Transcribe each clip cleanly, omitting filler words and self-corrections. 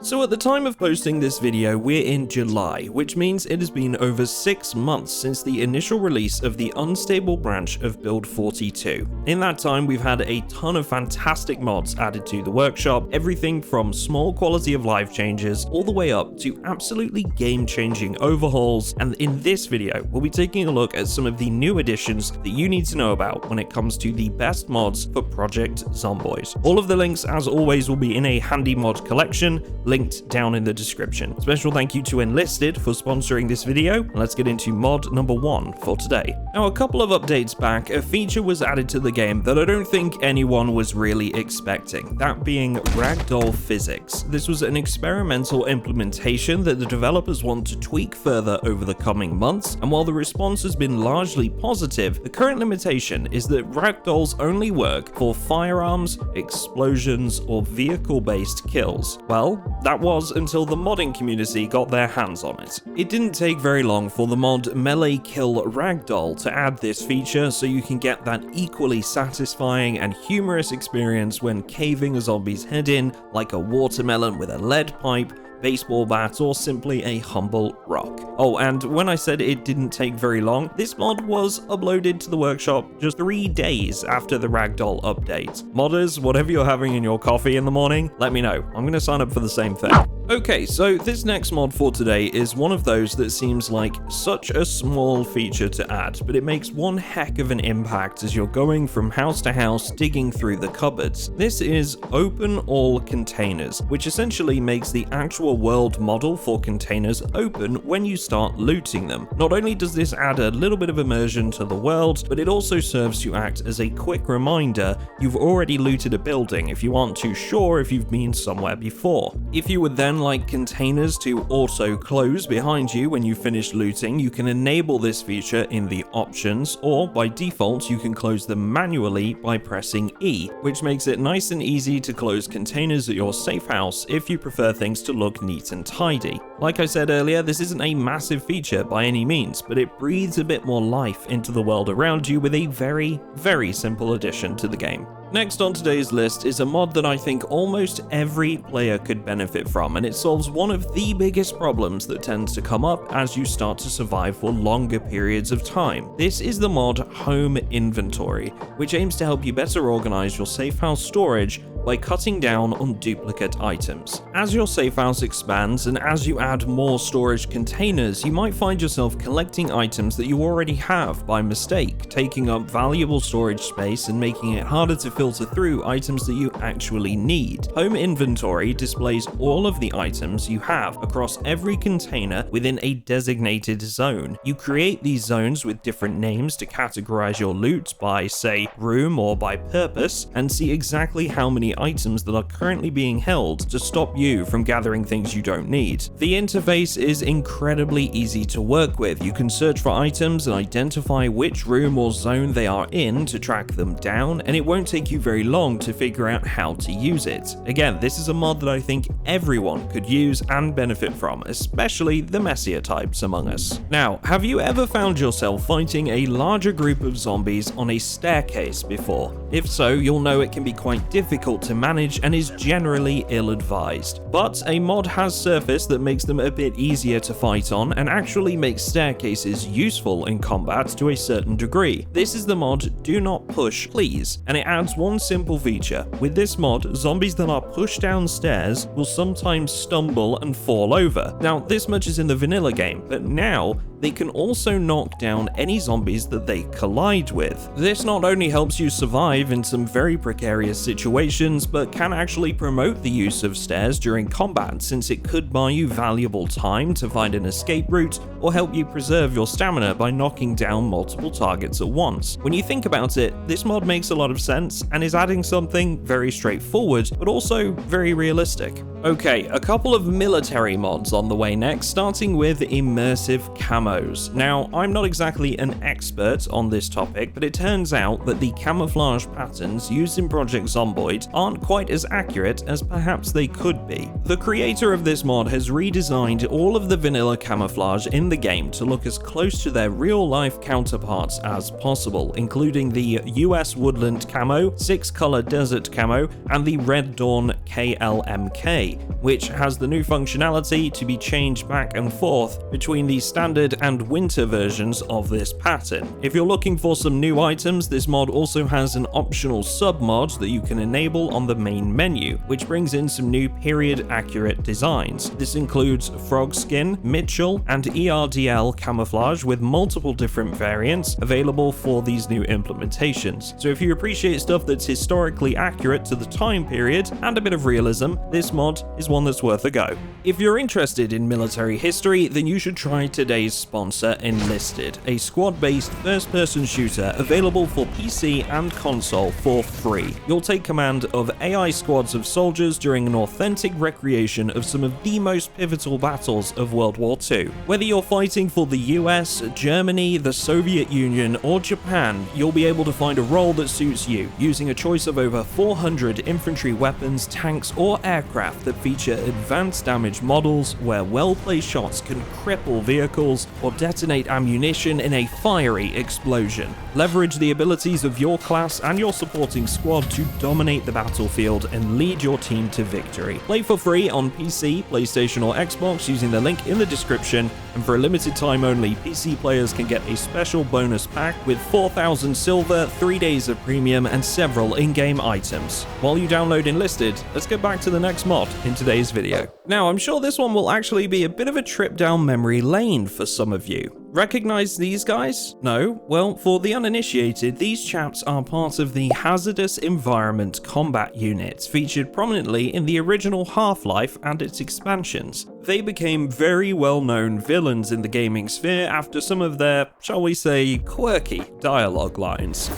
So at the time of posting this video, we're in July, which means it has been over 6 months since the initial release of the unstable branch of Build 42. In that time, we've had a ton of fantastic mods added to the workshop, everything from small quality of life changes all the way up to absolutely game-changing overhauls, and in this video, we'll be taking a look at some of the new additions that you need to know about when it comes to the best mods for Project Zomboid. All of the links, as always, will be in a handy mod collection, linked down in the description. Special thank you to Enlisted for sponsoring this video, and let's get into mod number 1 for today. Now, a couple of updates back, a feature was added to the game that I don't think anyone was really expecting, that being Ragdoll physics. This was an experimental implementation that the developers want to tweak further over the coming months, and while the response has been largely positive, the current limitation is that Ragdolls only work for firearms, explosions, or vehicle-based kills. Well, that was until the modding community got their hands on it. It didn't take very long for the mod Melee Kill Ragdoll to add this feature so you can get that equally satisfying and humorous experience when caving a zombie's head in like a watermelon with a lead pipe, baseball bat, or simply a humble rock. Oh, and when I said it didn't take very long, this mod was uploaded to the workshop just 3 days after the Ragdoll update. Modders, whatever you're having in your coffee in the morning, let me know. I'm gonna sign up for the same thing. Okay, so this next mod for today is one of those that seems like such a small feature to add, but it makes one heck of an impact as you're going from house to house digging through the cupboards. This is Open All Containers, which essentially makes the actual world model for containers open when you start looting them. Not only does this add a little bit of immersion to the world, but it also serves to act as a quick reminder you've already looted a building if you aren't too sure if you've been somewhere before. If you would then like containers to auto close behind you when you finish looting, you can enable this feature in the options, or by default you can close them manually by pressing E, which makes it nice and easy to close containers at your safe house if you prefer things to look neat and tidy. Like I said earlier, this isn't a massive feature by any means, but it breathes a bit more life into the world around you with a very, very simple addition to the game. Next on today's list is a mod that I think almost every player could benefit from, and it solves one of the biggest problems that tends to come up as you start to survive for longer periods of time. This is the mod Home Inventory, which aims to help you better organize your safe house storage by cutting down on duplicate items. As your safe house expands and as you add more storage containers, you might find yourself collecting items that you already have by mistake, taking up valuable storage space and making it harder to filter through items that you actually need. Home Inventory displays all of the items you have across every container within a designated zone. You create these zones with different names to categorize your loot by, say, room or by purpose, and see exactly how many items that are currently being held to stop you from gathering things you don't need. The interface is incredibly easy to work with. You can search for items and identify which room or zone they are in to track them down, and it won't take you very long to figure out how to use it. Again, this is a mod that I think everyone could use and benefit from, especially the messier types among us. Now, have you ever found yourself fighting a larger group of zombies on a staircase before? If so, you'll know it can be quite difficult to manage and is generally ill-advised. But a mod has surfaced that makes them a bit easier to fight on and actually makes staircases useful in combat to a certain degree. This is the mod Do Not Push Please, and it adds one simple feature. With this mod, zombies that are pushed downstairs will sometimes stumble and fall over. Now, this much is in the vanilla game, but now they can also knock down any zombies that they collide with. This not only helps you survive in some very precarious situations, but can actually promote the use of stairs during combat, since it could buy you valuable time to find an escape route or help you preserve your stamina by knocking down multiple targets at once. When you think about it, this mod makes a lot of sense and is adding something very straightforward, but also very realistic. Okay, a couple of military mods on the way next, starting with Immersive Camos. Now, I'm not exactly an expert on this topic, but it turns out that the camouflage patterns used in Project Zomboid aren't quite as accurate as perhaps they could be. The creator of this mod has redesigned all of the vanilla camouflage in the game to look as close to their real-life counterparts as possible, including the US Woodland Camo, 6-color Desert Camo, and the Red Dawn KLMK. PC, which has the new functionality to be changed back and forth between the standard and winter versions of this pattern. If you're looking for some new items, this mod also has an optional sub-mod that you can enable on the main menu, which brings in some new period-accurate designs. This includes frog skin, Mitchell, and ERDL camouflage with multiple different variants available for these new implementations. So if you appreciate stuff that's historically accurate to the time period and a bit of realism, this mod is one that's worth a go. If you're interested in military history, then you should try today's sponsor, Enlisted, a squad-based first-person shooter available for PC and console for free. You'll take command of AI squads of soldiers during an authentic recreation of some of the most pivotal battles of World War II. Whether you're fighting for the US, Germany, the Soviet Union, or Japan, you'll be able to find a role that suits you, using a choice of over 400 infantry weapons, tanks, or aircraft that feature advanced damage models where well-placed shots can cripple vehicles or detonate ammunition in a fiery explosion. Leverage the abilities of your class and your supporting squad to dominate the battlefield and lead your team to victory. Play for free on PC, PlayStation, or Xbox using the link in the description, and for a limited time only, PC players can get a special bonus pack with 4,000 silver, 3 days of premium, and several in-game items. While you download Enlisted, let's get back to the next mod in today's video. Now, I'm sure this one will actually be a bit of a trip down memory lane for some of you. Recognize these guys? No? Well, for the uninitiated, these chaps are part of the Hazardous Environment Combat Unit, featured prominently in the original Half-Life and its expansions. They became very well-known villains in the gaming sphere after some of their, shall we say, quirky dialogue lines.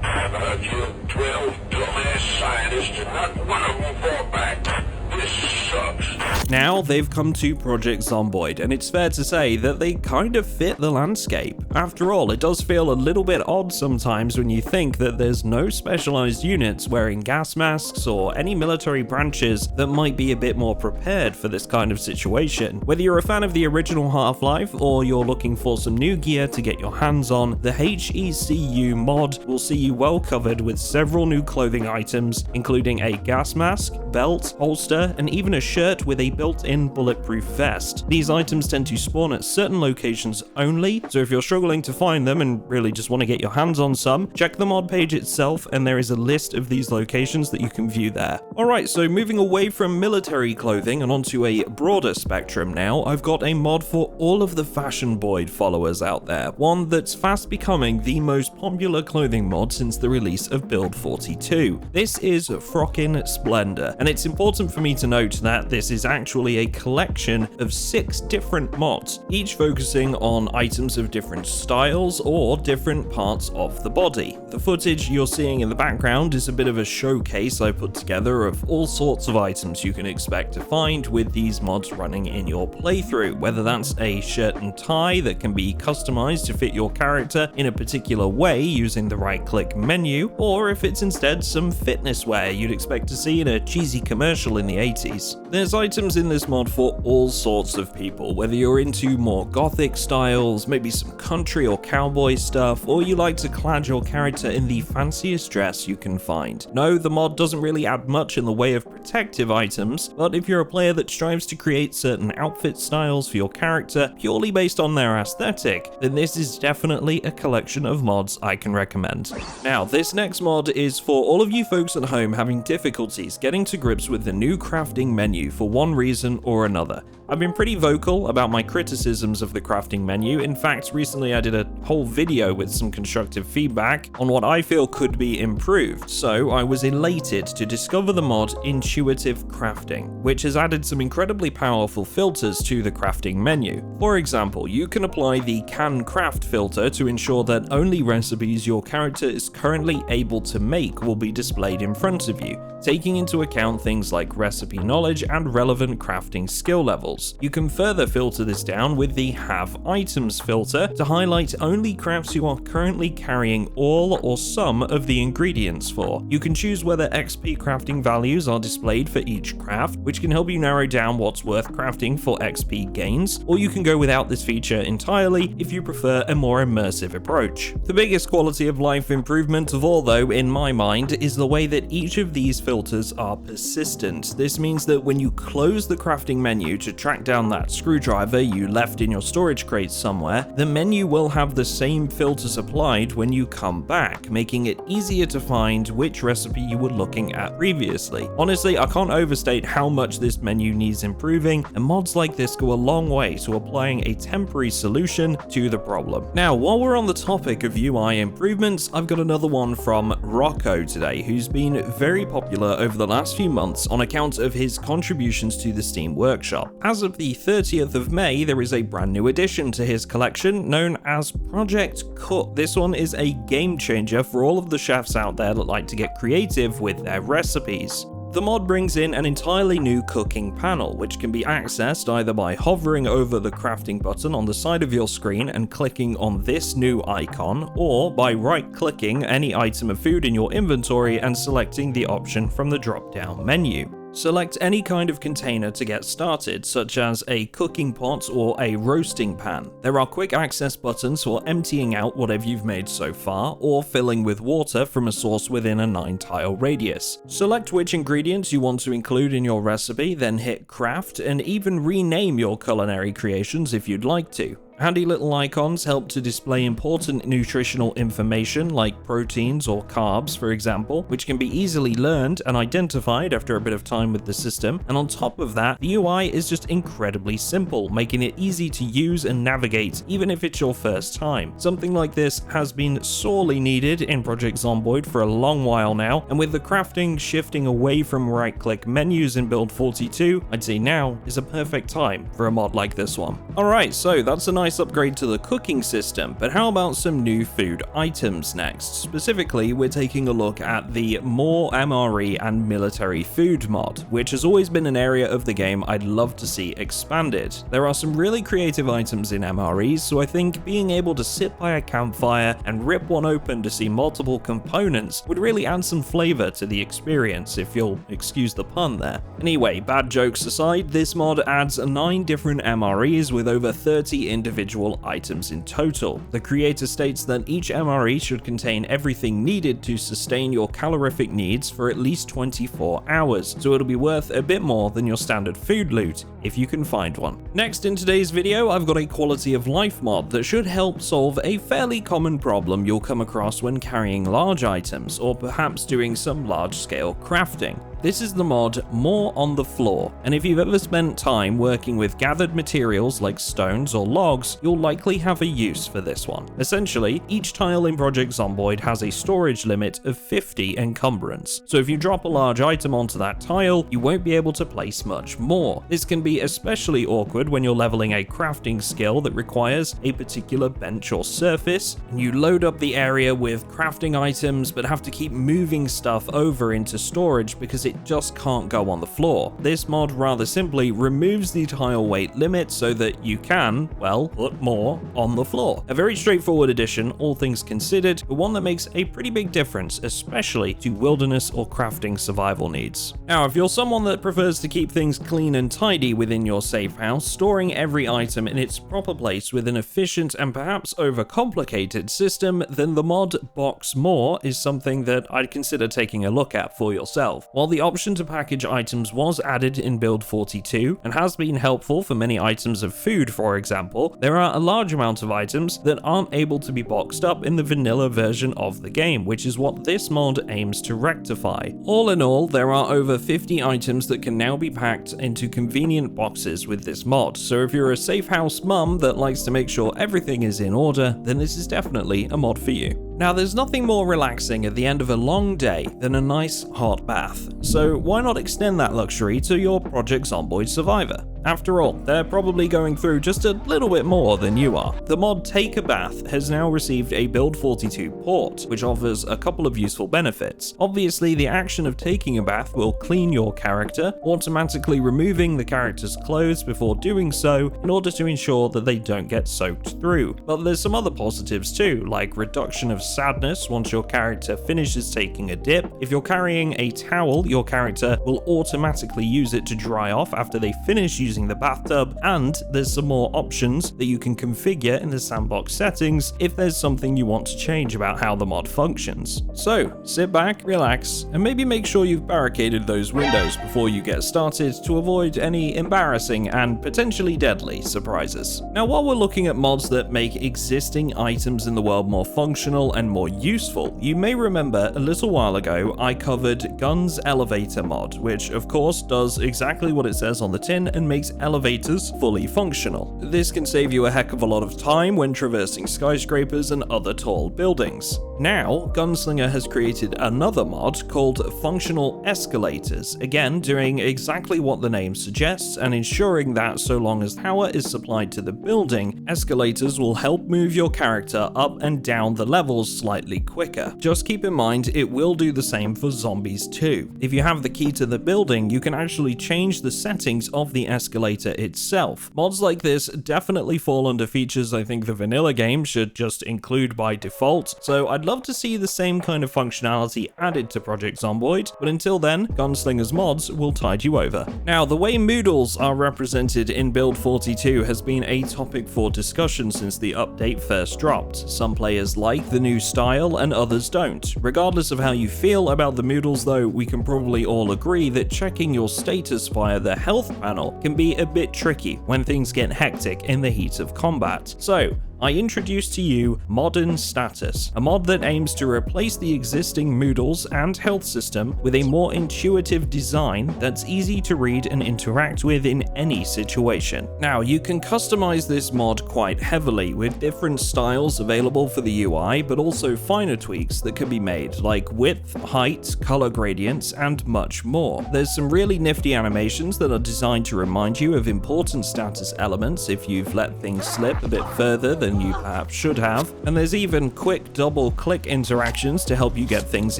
I've killed 12 dumbass scientists and not one of them fought back. This sucks. Now they've come to Project Zomboid, and it's fair to say that they kind of fit the landscape. After all, it does feel a little bit odd sometimes when you think that there's no specialized units wearing gas masks or any military branches that might be a bit more prepared for this kind of situation. Whether you're a fan of the original Half-Life or you're looking for some new gear to get your hands on, the HECU mod will see you well covered with several new clothing items, including a gas mask, belt, holster, and even a shirt with a built-in bulletproof vest. These items tend to spawn at certain locations only, so if you're struggling to find them and really just want to get your hands on some, check the mod page itself and there is a list of these locations that you can view there. Alright, so moving away from military clothing and onto a broader spectrum now, I've got a mod for all of the Fashion Boyd followers out there, one that's fast becoming the most popular clothing mod since the release of Build 42. This is Frockin Splendor, and it's important for me to note that this is actually a collection of 6 different mods, each focusing on items of different styles or different parts of the body. The footage you're seeing in the background is a bit of a showcase I put together of all sorts of items you can expect to find with these mods running in your playthrough, whether that's a shirt and tie that can be customized to fit your character in a particular way using the right-click menu, or if it's instead some fitness wear you'd expect to see in a cheesy commercial in the 80s. There's items in this mod for all sorts of people, whether you're into more gothic styles, maybe some country or cowboy stuff, or you like to clad your character in the fanciest dress you can find. No, the mod doesn't really add much in the way of protective items, but if you're a player that strives to create certain outfit styles for your character purely based on their aesthetic, then this is definitely a collection of mods I can recommend. Now, this next mod is for all of you folks at home having difficulties getting to grips with the new crafting menu for one reason or another. I've been pretty vocal about my criticisms of the crafting menu. In fact, recently I did a whole video with some constructive feedback on what I feel could be improved, so I was elated to discover the mod Intuitive Crafting, which has added some incredibly powerful filters to the crafting menu. For example, you can apply the Can Craft filter to ensure that only recipes your character is currently able to make will be displayed in front of you, taking into account things like recipe knowledge and relevant crafting skill levels. materials. You can further filter this down with the Have Items filter to highlight only crafts you are currently carrying all or some of the ingredients for. You can choose whether XP crafting values are displayed for each craft, which can help you narrow down what's worth crafting for XP gains, or you can go without this feature entirely if you prefer a more immersive approach. The biggest quality of life improvement of all, though, in my mind, is the way that each of these filters are persistent. This means that when you close the crafting menu to track down that screwdriver you left in your storage crate somewhere, the menu will have the same filters applied when you come back, making it easier to find which recipe you were looking at previously. Honestly, I can't overstate how much this menu needs improving, and mods like this go a long way to applying a temporary solution to the problem. Now, while we're on the topic of UI improvements, I've got another one from Rocco today, who's been very popular over the last few months on account of his contributions to the Steam Workshop. As of the 30th of May, there is a brand new addition to his collection known as Project Cook. This one is a game changer for all of the chefs out there that like to get creative with their recipes. The mod brings in an entirely new cooking panel, which can be accessed either by hovering over the crafting button on the side of your screen and clicking on this new icon, or by right-clicking any item of food in your inventory and selecting the option from the drop-down menu. Select any kind of container to get started, such as a cooking pot or a roasting pan. There are quick access buttons for emptying out whatever you've made so far, or filling with water from a source within a 9-tile radius. Select which ingredients you want to include in your recipe, then hit craft, and even rename your culinary creations if you'd like to. Handy little icons help to display important nutritional information like proteins or carbs, for example, which can be easily learned and identified after a bit of time with the system. And on top of that, the UI is just incredibly simple, making it easy to use and navigate even if it's your first time. Something like this has been sorely needed in Project Zomboid for a long while now, and with the crafting shifting away from right-click menus in Build 42, I'd say now is a perfect time for a mod like this one. Alright, so that's a nice upgrade to the cooking system, but how about some new food items next? Specifically, we're taking a look at the more MRE and military food mod, which has always been an area of the game I'd love to see expanded. There are some really creative items in MREs, so I think being able to sit by a campfire and rip one open to see multiple components would really add some flavor to the experience, if you'll excuse the pun there. Anyway, bad jokes aside, this mod adds 9 different MREs with over 30 individual items in total. The creator states that each MRE should contain everything needed to sustain your calorific needs for at least 24 hours, so it'll be worth a bit more than your standard food loot, if you can find one. Next in today's video, I've got a quality of life mod that should help solve a fairly common problem you'll come across when carrying large items, or perhaps doing some large-scale crafting. This is the mod More on the Floor, and if you've ever spent time working with gathered materials like stones or logs, you'll likely have a use for this one. Essentially, each tile in Project Zomboid has a storage limit of 50 encumbrance, so if you drop a large item onto that tile, you won't be able to place much more. This can be especially awkward when you're leveling a crafting skill that requires a particular bench or surface, and you load up the area with crafting items but have to keep moving stuff over into storage because it just can't go on the floor. This mod rather simply removes the tile weight limit so that you can, well, put more on the floor. A very straightforward addition, all things considered, but one that makes a pretty big difference, especially to wilderness or crafting survival needs. Now, if you're someone that prefers to keep things clean and tidy within your safe house, storing every item in its proper place with an efficient and perhaps overcomplicated system, then the mod Box More is something that I'd consider taking a look at for yourself. While the option to package items was added in Build 42 and has been helpful for many items of food, for example, there are a large amount of items that aren't able to be boxed up in the vanilla version of the game, which is what this mod aims to rectify. All in all, there are over 50 items that can now be packed into convenient boxes with this mod, so if you're a safe house mum that likes to make sure everything is in order, then this is definitely a mod for you. Now, there's nothing more relaxing at the end of a long day than a nice hot bath, so why not extend that luxury to your Project Zomboid survivor? After all, they're probably going through just a little bit more than you are. The mod Take a Bath has now received a Build 42 port, which offers a couple of useful benefits. Obviously, the action of taking a bath will clean your character, automatically removing the character's clothes before doing so in order to ensure that they don't get soaked through. But there's some other positives too, like reduction of sadness once your character finishes taking a dip. If you're carrying a towel, your character will automatically use it to dry off after they finish using the bathtub, and there's some more options that you can configure in the sandbox settings if there's something you want to change about how the mod functions. So sit back, relax, and maybe make sure you've barricaded those windows before you get started to avoid any embarrassing and potentially deadly surprises. Now, while we're looking at mods that make existing items in the world more functional and more useful, you may remember a little while ago I covered Gun's Elevator mod, which of course does exactly what it says on the tin and makes elevators fully functional. This can save you a heck of a lot of time when traversing skyscrapers and other tall buildings. Now, Gunslinger has created another mod called Functional Escalators, again doing exactly what the name suggests and ensuring that so long as power is supplied to the building, escalators will help move your character up and down the levels slightly quicker. Just keep in mind it will do the same for zombies too. If you have the key to the building, you can actually change the settings of the escalator itself. Mods like this definitely fall under features I think the vanilla game should just include by default, so I'd love to see the same kind of functionality added to Project Zomboid, but until then, Gunslinger's mods will tide you over. Now, the way Moodles are represented in Build 42 has been a topic for discussion since the update first dropped. Some players like the new style and others don't. Regardless of how you feel about the Moodles though, we can probably all agree that checking your status via the health panel can be a bit tricky when things get hectic in the heat of combat. So, I introduce to you Modern Status, a mod that aims to replace the existing Moodles and health system with a more intuitive design that's easy to read and interact with in any situation. Now, you can customize this mod quite heavily with different styles available for the UI, but also finer tweaks that can be made, like width, height, color gradients, and much more. There's some really nifty animations that are designed to remind you of important status elements if you've let things slip a bit further than you perhaps should have, and there's even quick double-click interactions to help you get things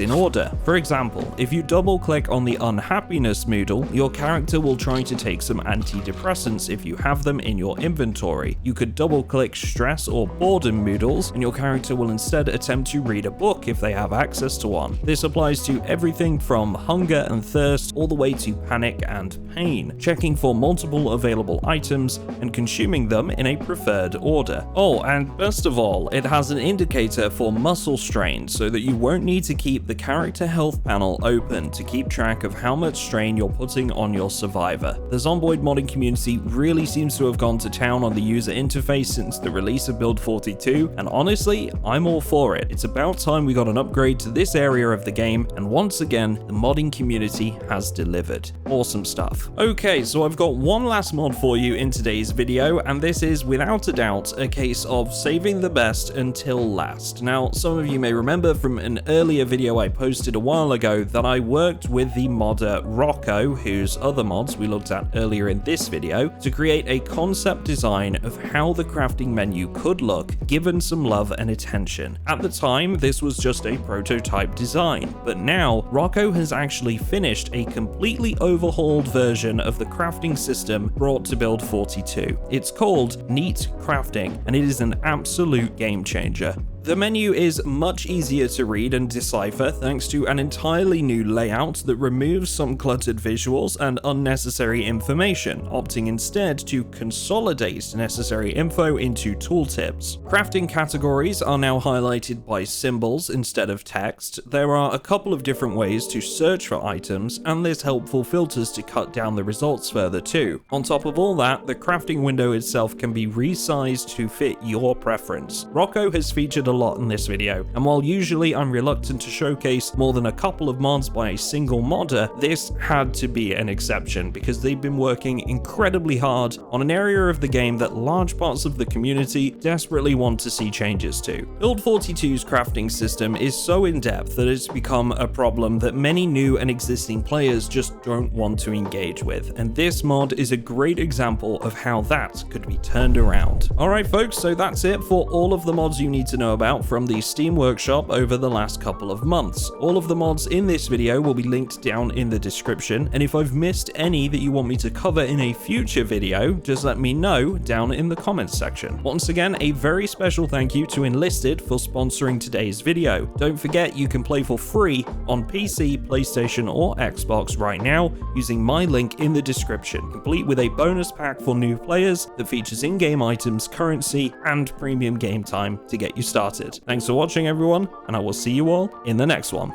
in order. For example, if you double-click on the unhappiness Moodle, your character will try to take some antidepressants if you have them in your inventory. You could double-click stress or boredom Moodles, and your character will instead attempt to read a book if they have access to one. This applies to everything from hunger and thirst all the way to panic and pain, checking for multiple available items and consuming them in a preferred order. Oh, and best of all, it has an indicator for muscle strain so that you won't need to keep the character health panel open to keep track of how much strain you're putting on your survivor. The Zomboid modding community really seems to have gone to town on the user interface since the release of Build 42, and honestly, I'm all for it. It's about time we got an upgrade to this area of the game, and once again, the modding community has delivered. Awesome stuff. Okay, so I've got one last mod for you in today's video, and this is without a doubt a case of saving the best until last. Now, some of you may remember from an earlier video I posted a while ago that I worked with the modder Rocco, whose other mods we looked at earlier in this video, to create a concept design of how the crafting menu could look given some love and attention. At the time, this was just a prototype design, but now Rocco has actually finished a completely overhauled version of the crafting system brought to Build 42. It's called Neat Crafting, and it is an absolute game changer. The menu is much easier to read and decipher thanks to an entirely new layout that removes some cluttered visuals and unnecessary information, opting instead to consolidate necessary info into tooltips. Crafting categories are now highlighted by symbols instead of text. There are a couple of different ways to search for items, and there's helpful filters to cut down the results further too. On top of all that, the crafting window itself can be resized to fit your preference. Rocco has featured a lot in this video, and while usually I'm reluctant to showcase more than a couple of mods by a single modder, this had to be an exception because they've been working incredibly hard on an area of the game that large parts of the community desperately want to see changes to. Build 42's crafting system is so in-depth that it's become a problem that many new and existing players just don't want to engage with, and this mod is a great example of how that could be turned around. Alright folks, so that's it for all of the mods you need to know about from the Steam Workshop over the last couple of months. All of the mods in this video will be linked down in the description, and if I've missed any that you want me to cover in a future video, just let me know down in the comments section. Once again, a very special thank you to Enlisted for sponsoring today's video. Don't forget you can play for free on PC, PlayStation or Xbox right now using my link in the description, complete with a bonus pack for new players that features in-game items, currency and premium game time to get you started. Thanks for watching everyone, and I will see you all in the next one.